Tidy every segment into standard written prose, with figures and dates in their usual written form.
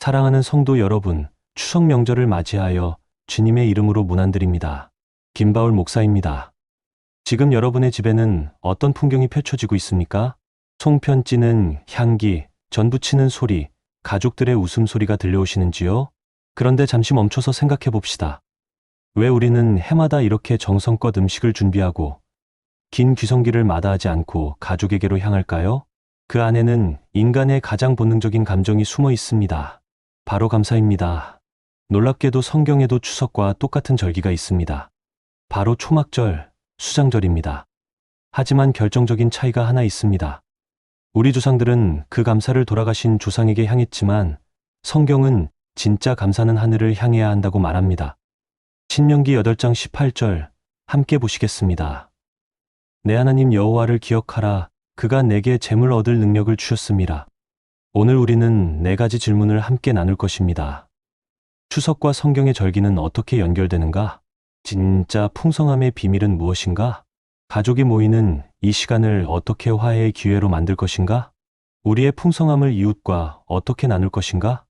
사랑하는 성도 여러분, 추석 명절을 맞이하여 주님의 이름으로 문안드립니다. 김바울 목사입니다. 지금 여러분의 집에는 어떤 풍경이 펼쳐지고 있습니까? 송편 찌는 향기, 전 부치는 소리, 가족들의 웃음소리가 들려오시는지요? 그런데 잠시 멈춰서 생각해 봅시다. 왜 우리는 해마다 이렇게 정성껏 음식을 준비하고 긴 귀성길을 마다하지 않고 가족에게로 향할까요? 그 안에는 인간의 가장 본능적인 감정이 숨어 있습니다. 바로 감사입니다. 놀랍게도 성경에도 추석과 똑같은 절기가 있습니다. 바로 초막절, 수장절입니다. 하지만 결정적인 차이가 하나 있습니다. 우리 조상들은 그 감사를 돌아가신 조상에게 향했지만 성경은 진짜 감사는 하늘을 향해야 한다고 말합니다. 신명기 8장 18절 함께 보시겠습니다. 내 하나님 여호와를 기억하라. 그가 내게 재물 얻을 능력을 주셨음이라. 오늘 우리는 4가지 질문을 함께 나눌 것입니다. 추석과 성경의 절기는 어떻게 연결되는가? 진짜 풍성함의 비밀은 무엇인가? 가족이 모이는 이 시간을 어떻게 화해의 기회로 만들 것인가? 우리의 풍성함을 이웃과 어떻게 나눌 것인가?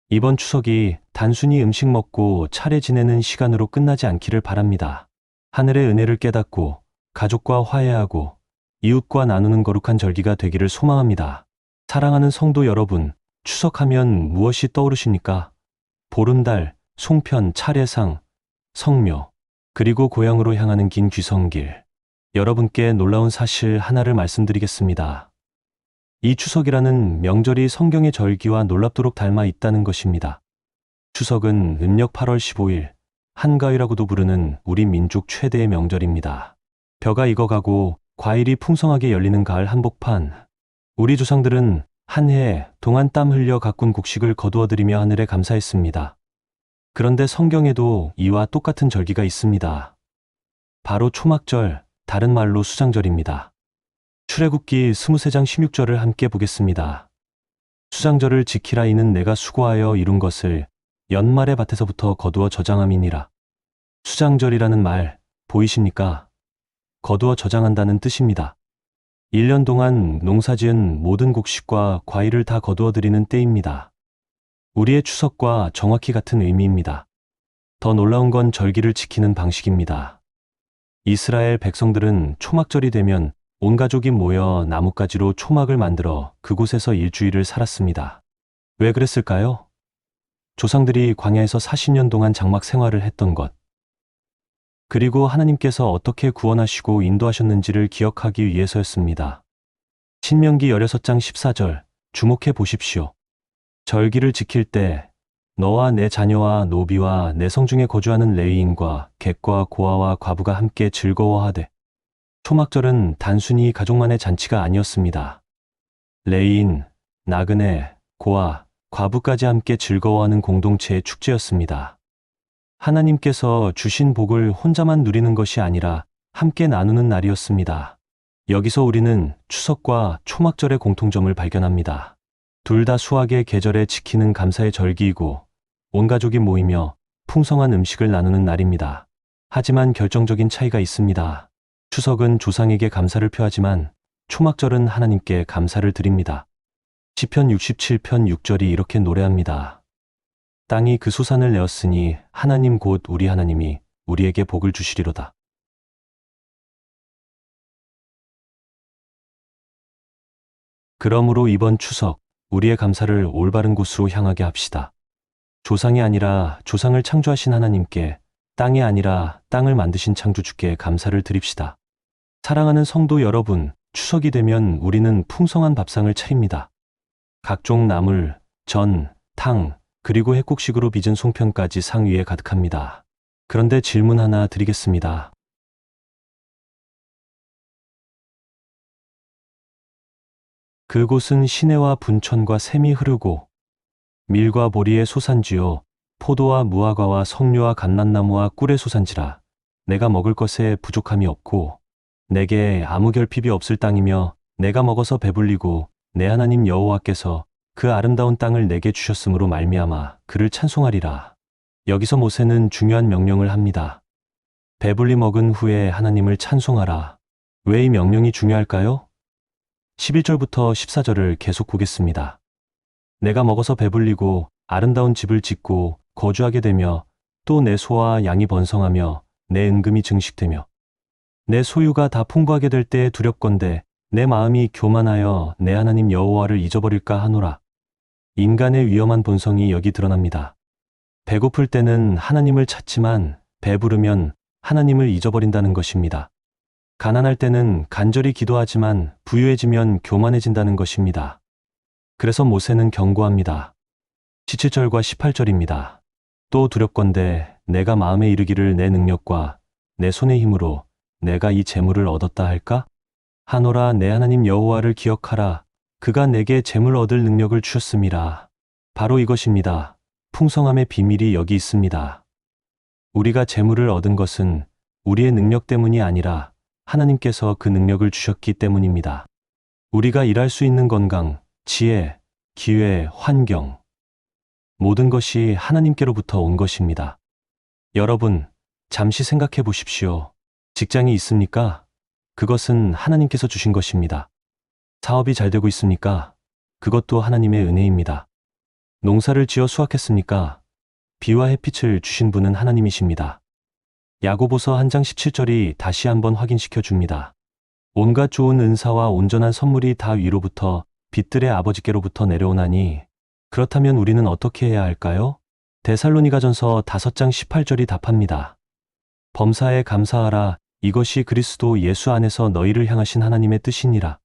이번 추석이 단순히 음식 먹고 차례 지내는 시간으로 끝나지 않기를 바랍니다. 하늘의 은혜를 깨닫고 가족과 화해하고 이웃과 나누는 거룩한 절기가 되기를 소망합니다. 사랑하는 성도 여러분, 추석하면 무엇이 떠오르십니까? 보름달, 송편, 차례상, 성묘, 그리고 고향으로 향하는 긴 귀성길. 여러분께 놀라운 사실 하나를 말씀드리겠습니다. 이 추석이라는 명절이 성경의 절기와 놀랍도록 닮아 있다는 것입니다. 추석은 음력 8월 15일, 한가위라고도 부르는 우리 민족 최대의 명절입니다. 벼가 익어가고 과일이 풍성하게 열리는 가을 한복판. 우리 조상들은 한 해 동안 땀 흘려 가꾼 곡식을 거두어들이며 하늘에 감사했습니다. 그런데 성경에도 이와 똑같은 절기가 있습니다. 바로 초막절, 다른 말로 수장절입니다. 출애굽기 23장 16절을 함께 보겠습니다. 수장절을 지키라. 이는 내가 수고하여 이룬 것을 연말의 밭에서부터 거두어 저장함이니라. 수장절이라는 말 보이십니까? 거두어 저장한다는 뜻입니다. 1년 동안 농사지은 모든 곡식과 과일을 다 거두어들이는 때입니다. 우리의 추석과 정확히 같은 의미입니다. 더 놀라운 건 절기를 지키는 방식입니다. 이스라엘 백성들은 초막절이 되면 온 가족이 모여 나뭇가지로 초막을 만들어 그곳에서 일주일을 살았습니다. 왜 그랬을까요? 조상들이 광야에서 40년 동안 장막 생활을 했던 것, 그리고 하나님께서 어떻게 구원하시고 인도하셨는지를 기억하기 위해서였습니다. 신명기 16장 14절 주목해 보십시오. 절기를 지킬 때 너와 내 자녀와 노비와 내 성중에 거주하는 레위인과 객과 고아와 과부가 함께 즐거워하되. 초막절은 단순히 가족만의 잔치가 아니었습니다. 레위인, 나그네, 고아, 과부까지 함께 즐거워하는 공동체의 축제였습니다. 하나님께서 주신 복을 혼자만 누리는 것이 아니라 함께 나누는 날이었습니다. 여기서 우리는 추석과 초막절의 공통점을 발견합니다. 둘 다 수확의 계절에 지키는 감사의 절기이고 온 가족이 모이며 풍성한 음식을 나누는 날입니다. 하지만 결정적인 차이가 있습니다. 추석은 조상에게 감사를 표하지만 초막절은 하나님께 감사를 드립니다. 시편 67편 6절이 이렇게 노래합니다. 땅이 그 소산을 내었으니 하나님 곧 우리 하나님이 우리에게 복을 주시리로다. 그러므로 이번 추석 우리의 감사를 올바른 곳으로 향하게 합시다. 조상이 아니라 조상을 창조하신 하나님께, 땅이 아니라 땅을 만드신 창조주께 감사를 드립시다. 사랑하는 성도 여러분, 추석이 되면 우리는 풍성한 밥상을 차립니다. 각종 나물, 전, 탕, 그리고 핵국식으로 빚은 송편까지 상 위에 가득합니다. 그런데 질문 하나 드리겠습니다. 그곳은 시내와 분천과 샘이 흐르고 밀과 보리의 소산지요, 포도와 무화과와 석류와 감람나무와 꿀의 소산지라. 내가 먹을 것에 부족함이 없고 내게 아무 결핍이 없을 땅이며 내가 먹어서 배불리고 내 하나님 여호와께서 그 아름다운 땅을 내게 주셨으므로 말미암아 그를 찬송하리라. 여기서 모세는 중요한 명령을 합니다. 배불리 먹은 후에 하나님을 찬송하라. 왜 이 명령이 중요할까요? 11절부터 14절을 계속 보겠습니다. 내가 먹어서 배불리고 아름다운 집을 짓고 거주하게 되며 또 내 소와 양이 번성하며 내 은금이 증식되며 내 소유가 다 풍부하게 될 때에 두렵건대 내 마음이 교만하여 내 하나님 여호와를 잊어버릴까 하노라. 인간의 위험한 본성이 여기 드러납니다. 배고플 때는 하나님을 찾지만 배부르면 하나님을 잊어버린다는 것입니다. 가난할 때는 간절히 기도하지만 부유해지면 교만해진다는 것입니다. 그래서 모세는 경고합니다. 17절과 18절입니다. 또 두렵건대 내가 마음에 이르기를 내 능력과 내 손의 힘으로 내가 이 재물을 얻었다 할까? 하노라. 내 하나님 여호와를 기억하라. 그가 내게 재물 얻을 능력을 주셨음이라. 바로 이것입니다. 풍성함의 비밀이 여기 있습니다. 우리가 재물을 얻은 것은 우리의 능력 때문이 아니라 하나님께서 그 능력을 주셨기 때문입니다. 우리가 일할 수 있는 건강, 지혜, 기회, 환경, 모든 것이 하나님께로부터 온 것입니다. 여러분, 잠시 생각해 보십시오. 직장이 있습니까? 그것은 하나님께서 주신 것입니다. 사업이 잘 되고 있습니까? 그것도 하나님의 은혜입니다. 농사를 지어 수확했습니까? 비와 햇빛을 주신 분은 하나님이십니다. 야고보서 1장 17절이 다시 한번 확인시켜 줍니다. 온갖 좋은 은사와 온전한 선물이 다 위로부터 빛들의 아버지께로부터 내려오나니 그렇다면 우리는 어떻게 해야 할까요? 데살로니가전서 5장 18절이 답합니다. 범사에 감사하라. 이것이 그리스도 예수 안에서 너희를 향하신 하나님의 뜻이니라.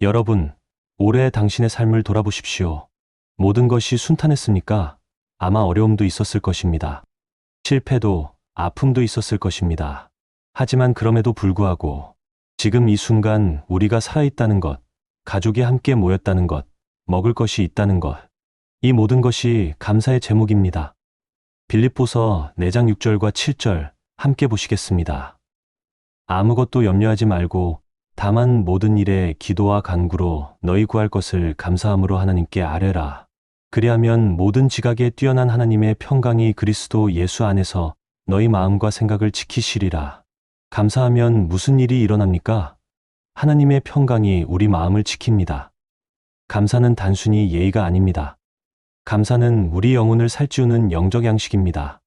여러분, 올해 당신의 삶을 돌아보십시오. 모든 것이 순탄했습니까? 아마 어려움도 있었을 것입니다. 실패도, 아픔도 있었을 것입니다. 하지만 그럼에도 불구하고 지금 이 순간 우리가 살아있다는 것, 가족이 함께 모였다는 것, 먹을 것이 있다는 것, 이 모든 것이 감사의 제목입니다. 빌립보서 4장 6절과 7절 함께 보시겠습니다. 아무것도 염려하지 말고 다만 모든 일에 기도와 간구로 너희 구할 것을 감사함으로 하나님께 아뢰라. 그리하면 모든 지각에 뛰어난 하나님의 평강이 그리스도 예수 안에서 너희 마음과 생각을 지키시리라. 감사하면 무슨 일이 일어납니까? 하나님의 평강이 우리 마음을 지킵니다. 감사는 단순히 예의가 아닙니다. 감사는 우리 영혼을 살찌우는 영적 양식입니다.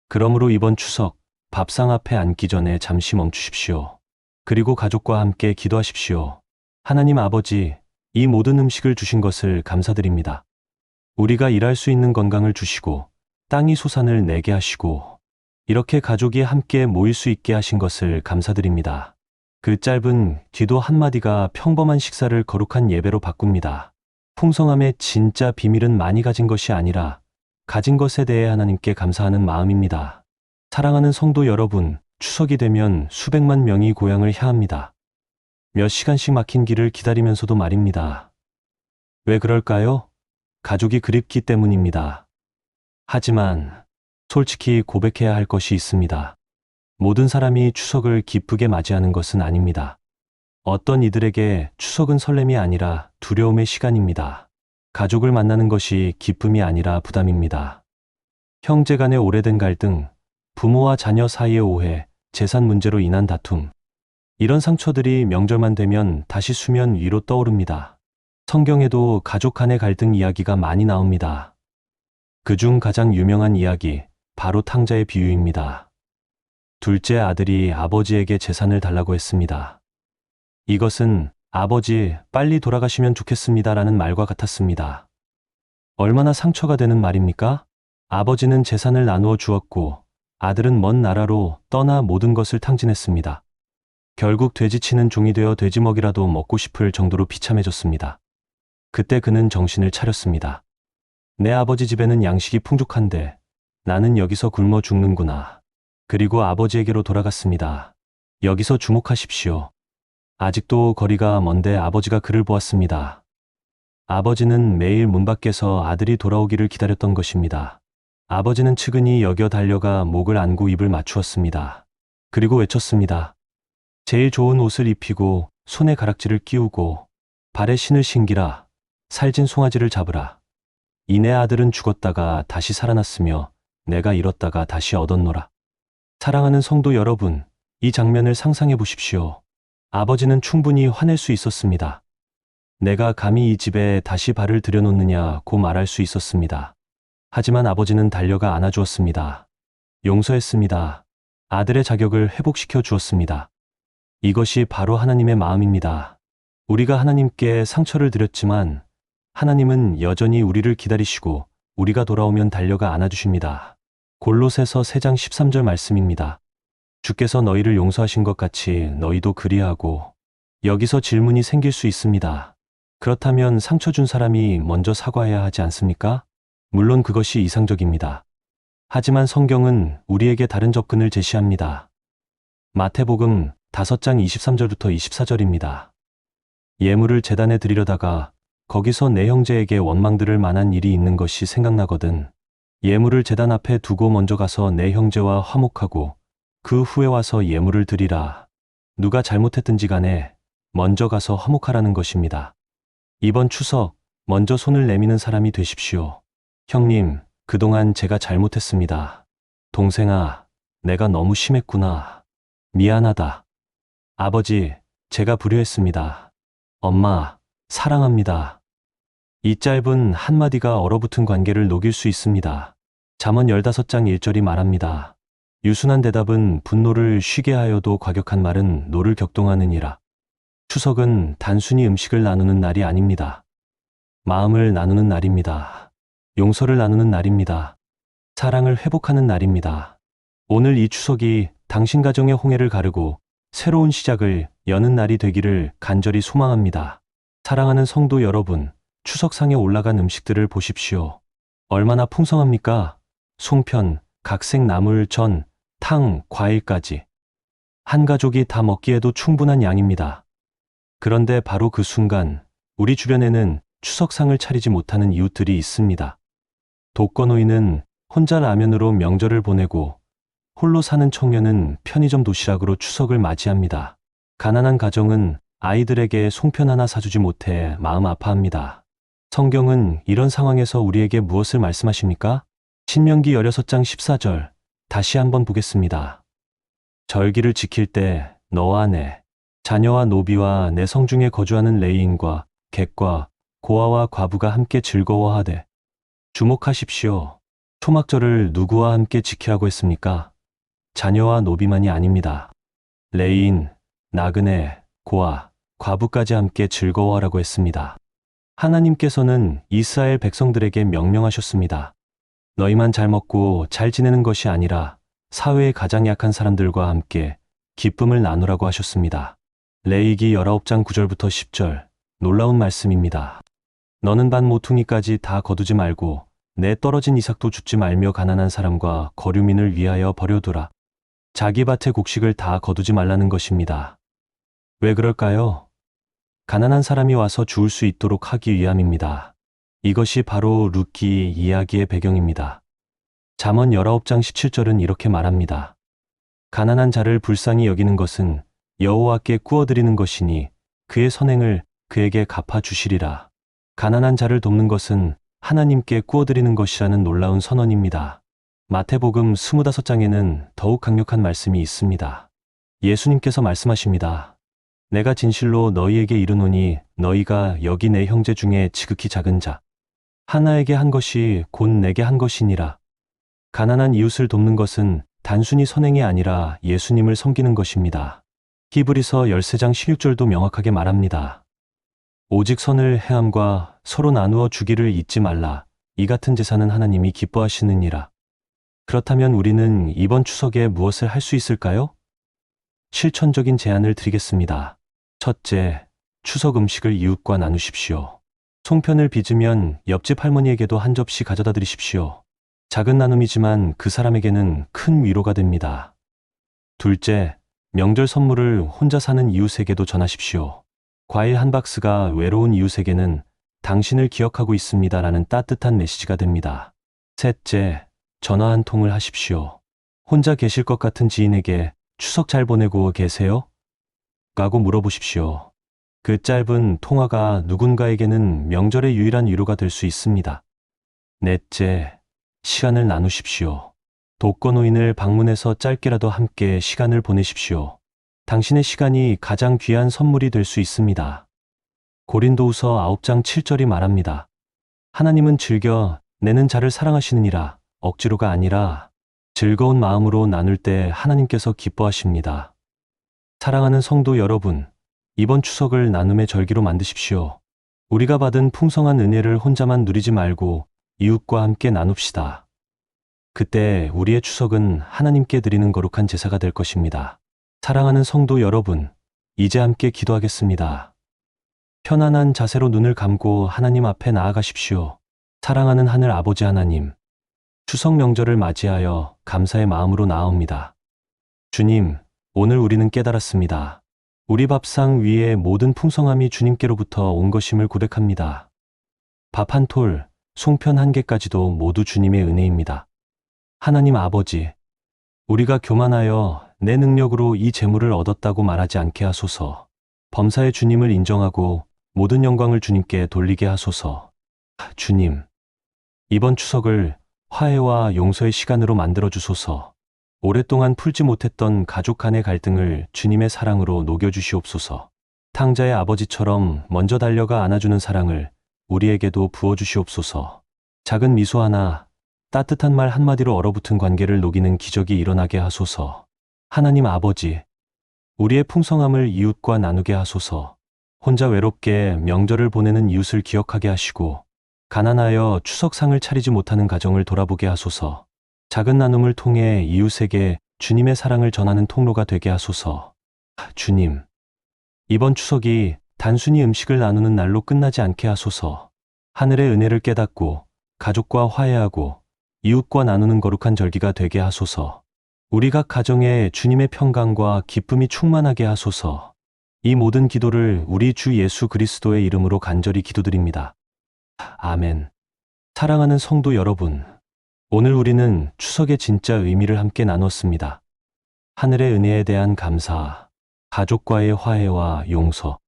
그러므로 이번 추석 밥상 앞에 앉기 전에 잠시 멈추십시오. 그리고 가족과 함께 기도하십시오. 하나님 아버지, 이 모든 음식을 주신 것을 감사드립니다. 우리가 일할 수 있는 건강을 주시고 땅이 소산을 내게 하시고 이렇게 가족이 함께 모일 수 있게 하신 것을 감사드립니다. 그 짧은 기도 한마디가 평범한 식사를 거룩한 예배로 바꿉니다. 풍성함의 진짜 비밀은 많이 가진 것이 아니라 가진 것에 대해 하나님께 감사하는 마음입니다. 사랑하는 성도 여러분, 추석이 되면 수백만 명이 고향을 향합니다. 몇 시간씩 막힌 길을 기다리면서도 말입니다. 왜 그럴까요? 가족이 그립기 때문입니다. 하지만 솔직히 고백해야 할 것이 있습니다. 모든 사람이 추석을 기쁘게 맞이하는 것은 아닙니다. 어떤 이들에게 추석은 설렘이 아니라 두려움의 시간입니다. 가족을 만나는 것이 기쁨이 아니라 부담입니다. 형제 간의 오래된 갈등, 부모와 자녀 사이의 오해, 재산 문제로 인한 다툼. 이런 상처들이 명절만 되면 다시 수면 위로 떠오릅니다. 성경에도 가족 간의 갈등 이야기가 많이 나옵니다. 그중 가장 유명한 이야기, 바로 탕자의 비유입니다. 둘째 아들이 아버지에게 재산을 달라고 했습니다. 이것은 아버지, 빨리 돌아가시면 좋겠습니다라는 말과 같았습니다. 얼마나 상처가 되는 말입니까? 아버지는 재산을 나누어 주었고 아들은 먼 나라로 떠나 모든 것을 탕진했습니다. 결국 돼지치는 종이 되어 돼지먹이라도 먹고 싶을 정도로 비참해졌습니다. 그때 그는 정신을 차렸습니다. 내 아버지 집에는 양식이 풍족한데 나는 여기서 굶어 죽는구나. 그리고 아버지에게로 돌아갔습니다. 여기서 주목하십시오. 아직도 거리가 먼데 아버지가 그를 보았습니다. 아버지는 매일 문 밖에서 아들이 돌아오기를 기다렸던 것입니다. 아버지는 측은히 여겨 달려가 목을 안고 입을 맞추었습니다. 그리고 외쳤습니다. 제일 좋은 옷을 입히고 손에 가락지를 끼우고 발에 신을 신기라. 살진 송아지를 잡으라. 이내 아들은 죽었다가 다시 살아났으며 내가 잃었다가 다시 얻었노라. 사랑하는 성도 여러분, 이 장면을 상상해 보십시오. 아버지는 충분히 화낼 수 있었습니다. 내가 감히 이 집에 다시 발을 들여놓느냐고 말할 수 있었습니다. 하지만 아버지는 달려가 안아주었습니다. 용서했습니다. 아들의 자격을 회복시켜 주었습니다. 이것이 바로 하나님의 마음입니다. 우리가 하나님께 상처를 드렸지만 하나님은 여전히 우리를 기다리시고 우리가 돌아오면 달려가 안아주십니다. 골로새서 3장 13절 말씀입니다. 주께서 너희를 용서하신 것 같이 너희도 그리하고. 여기서 질문이 생길 수 있습니다. 그렇다면 상처 준 사람이 먼저 사과해야 하지 않습니까? 물론 그것이 이상적입니다. 하지만 성경은 우리에게 다른 접근을 제시합니다. 마태복음 5장 23절부터 24절입니다. 예물을 제단에 드리려다가 거기서 내 형제에게 원망 들을 만한 일이 있는 것이 생각나거든. 예물을 제단 앞에 두고 먼저 가서 내 형제와 화목하고 그 후에 와서 예물을 드리라. 누가 잘못했든지 간에 먼저 가서 화목하라는 것입니다. 이번 추석 먼저 손을 내미는 사람이 되십시오. 형님, 그동안 제가 잘못했습니다. 동생아, 내가 너무 심했구나. 미안하다. 아버지, 제가 불효했습니다. 엄마, 사랑합니다. 이 짧은 한마디가 얼어붙은 관계를 녹일 수 있습니다. 잠언 15장 1절이 말합니다. 유순한 대답은 분노를 쉬게 하여도 과격한 말은 노를 격동하느니라. 추석은 단순히 음식을 나누는 날이 아닙니다. 마음을 나누는 날입니다. 용서를 나누는 날입니다. 사랑을 회복하는 날입니다. 오늘 이 추석이 당신 가정의 홍해를 가르고 새로운 시작을 여는 날이 되기를 간절히 소망합니다. 사랑하는 성도 여러분, 추석상에 올라간 음식들을 보십시오. 얼마나 풍성합니까? 송편, 각색 나물, 전, 탕, 과일까지. 한 가족이 다 먹기에도 충분한 양입니다. 그런데 바로 그 순간 우리 주변에는 추석상을 차리지 못하는 이웃들이 있습니다. 독거노인은 혼자 라면으로 명절을 보내고 홀로 사는 청년은 편의점 도시락으로 추석을 맞이합니다. 가난한 가정은 아이들에게 송편 하나 사주지 못해 마음 아파합니다. 성경은 이런 상황에서 우리에게 무엇을 말씀하십니까? 신명기 16장 14절 다시 한번 보겠습니다. 절기를 지킬 때 너와 내 자녀와 노비와 내 성중에 거주하는 레위인과 객과 고아와 과부가 함께 즐거워하되. 주목하십시오. 초막절을 누구와 함께 지키라고 했습니까? 자녀와 노비만이 아닙니다. 레위인, 나그네, 고아, 과부까지 함께 즐거워하라고 했습니다. 하나님께서는 이스라엘 백성들에게 명령하셨습니다. 너희만 잘 먹고 잘 지내는 것이 아니라 사회의 가장 약한 사람들과 함께 기쁨을 나누라고 하셨습니다. 레위기 19장 9절부터 10절, 놀라운 말씀입니다. 너는 반 모퉁이까지 다 거두지 말고 내 떨어진 이삭도 줍지 말며 가난한 사람과 거류민을 위하여 버려두라. 자기 밭의 곡식을 다 거두지 말라는 것입니다. 왜 그럴까요? 가난한 사람이 와서 주울 수 있도록 하기 위함입니다. 이것이 바로 룻기 이야기의 배경입니다. 잠언 19장 17절은 이렇게 말합니다. 가난한 자를 불쌍히 여기는 것은 여호와께 꾸어드리는 것이니 그의 선행을 그에게 갚아주시리라. 가난한 자를 돕는 것은 하나님께 꾸어드리는 것이라는 놀라운 선언입니다. 마태복음 25장에는 더욱 강력한 말씀이 있습니다. 예수님께서 말씀하십니다. 내가 진실로 너희에게 이르노니 너희가 여기 내 형제 중에 지극히 작은 자 하나에게 한 것이 곧 내게 한 것이니라. 가난한 이웃을 돕는 것은 단순히 선행이 아니라 예수님을 섬기는 것입니다. 히브리서 13장 16절도 명확하게 말합니다. 오직 선을 행함과 서로 나누어 주기를 잊지 말라. 이 같은 제사는 하나님이 기뻐하시느니라. 그렇다면 우리는 이번 추석에 무엇을 할 수 있을까요? 실천적인 제안을 드리겠습니다. 첫째, 추석 음식을 이웃과 나누십시오. 송편을 빚으면 옆집 할머니에게도 한 접시 가져다 드리십시오. 작은 나눔이지만 그 사람에게는 큰 위로가 됩니다. 둘째, 명절 선물을 혼자 사는 이웃에게도 전하십시오. 과일 한 박스가 외로운 이웃에게는 당신을 기억하고 있습니다라는 따뜻한 메시지가 됩니다. 셋째, 전화 한 통을 하십시오. 혼자 계실 것 같은 지인에게 추석 잘 보내고 계세요? 라고 물어보십시오. 그 짧은 통화가 누군가에게는 명절의 유일한 위로가 될 수 있습니다. 넷째, 시간을 나누십시오. 독거노인을 방문해서 짧게라도 함께 시간을 보내십시오. 당신의 시간이 가장 귀한 선물이 될 수 있습니다. 고린도후서 9장 7절이 말합니다. 하나님은 즐겨 내는 자를 사랑하시느니라. 억지로가 아니라 즐거운 마음으로 나눌 때 하나님께서 기뻐하십니다. 사랑하는 성도 여러분, 이번 추석을 나눔의 절기로 만드십시오. 우리가 받은 풍성한 은혜를 혼자만 누리지 말고 이웃과 함께 나눕시다. 그때 우리의 추석은 하나님께 드리는 거룩한 제사가 될 것입니다. 사랑하는 성도 여러분, 이제 함께 기도하겠습니다. 편안한 자세로 눈을 감고 하나님 앞에 나아가십시오. 사랑하는 하늘 아버지 하나님, 추석 명절을 맞이하여 감사의 마음으로 나아옵니다. 주님, 오늘 우리는 깨달았습니다. 우리 밥상 위에 모든 풍성함이 주님께로부터 온 것임을 고백합니다. 밥 한 톨, 송편 한 개까지도 모두 주님의 은혜입니다. 하나님 아버지, 우리가 교만하여 내 능력으로 이 재물을 얻었다고 말하지 않게 하소서. 범사의 주님을 인정하고 모든 영광을 주님께 돌리게 하소서. 주님, 이번 추석을 화해와 용서의 시간으로 만들어 주소서. 오랫동안 풀지 못했던 가족 간의 갈등을 주님의 사랑으로 녹여주시옵소서. 탕자의 아버지처럼 먼저 달려가 안아주는 사랑을 우리에게도 부어주시옵소서. 작은 미소 하나, 따뜻한 말 한마디로 얼어붙은 관계를 녹이는 기적이 일어나게 하소서. 하나님 아버지, 우리의 풍성함을 이웃과 나누게 하소서. 혼자 외롭게 명절을 보내는 이웃을 기억하게 하시고, 가난하여 추석상을 차리지 못하는 가정을 돌아보게 하소서. 작은 나눔을 통해 이웃에게 주님의 사랑을 전하는 통로가 되게 하소서. 주님, 이번 추석이 단순히 음식을 나누는 날로 끝나지 않게 하소서. 하늘의 은혜를 깨닫고 가족과 화해하고 이웃과 나누는 거룩한 절기가 되게 하소서. 우리 각 가정에 주님의 평강과 기쁨이 충만하게 하소서. 이 모든 기도를 우리 주 예수 그리스도의 이름으로 간절히 기도드립니다. 아멘. 사랑하는 성도 여러분, 오늘 우리는 추석의 진짜 의미를 함께 나눴습니다. 하늘의 은혜에 대한 감사, 가족과의 화해와 용서,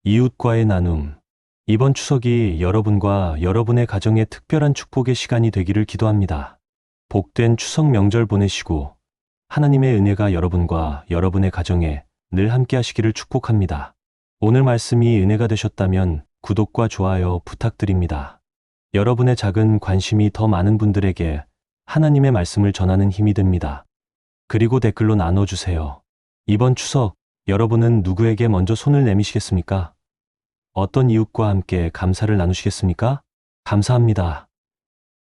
이웃과의 나눔. 이번 추석이 여러분과 여러분의 가정에 특별한 축복의 시간이 되기를 기도합니다. 복된 추석 명절 보내시고 하나님의 은혜가 여러분과 여러분의 가정에 늘 함께 하시기를 축복합니다. 오늘 말씀이 은혜가 되셨다면 구독과 좋아요 부탁드립니다. 여러분의 작은 관심이 더 많은 분들에게 하나님의 말씀을 전하는 힘이 됩니다. 그리고 댓글로 나눠주세요. 이번 추석 여러분은 누구에게 먼저 손을 내미시겠습니까? 어떤 이웃과 함께 감사를 나누시겠습니까? 감사합니다.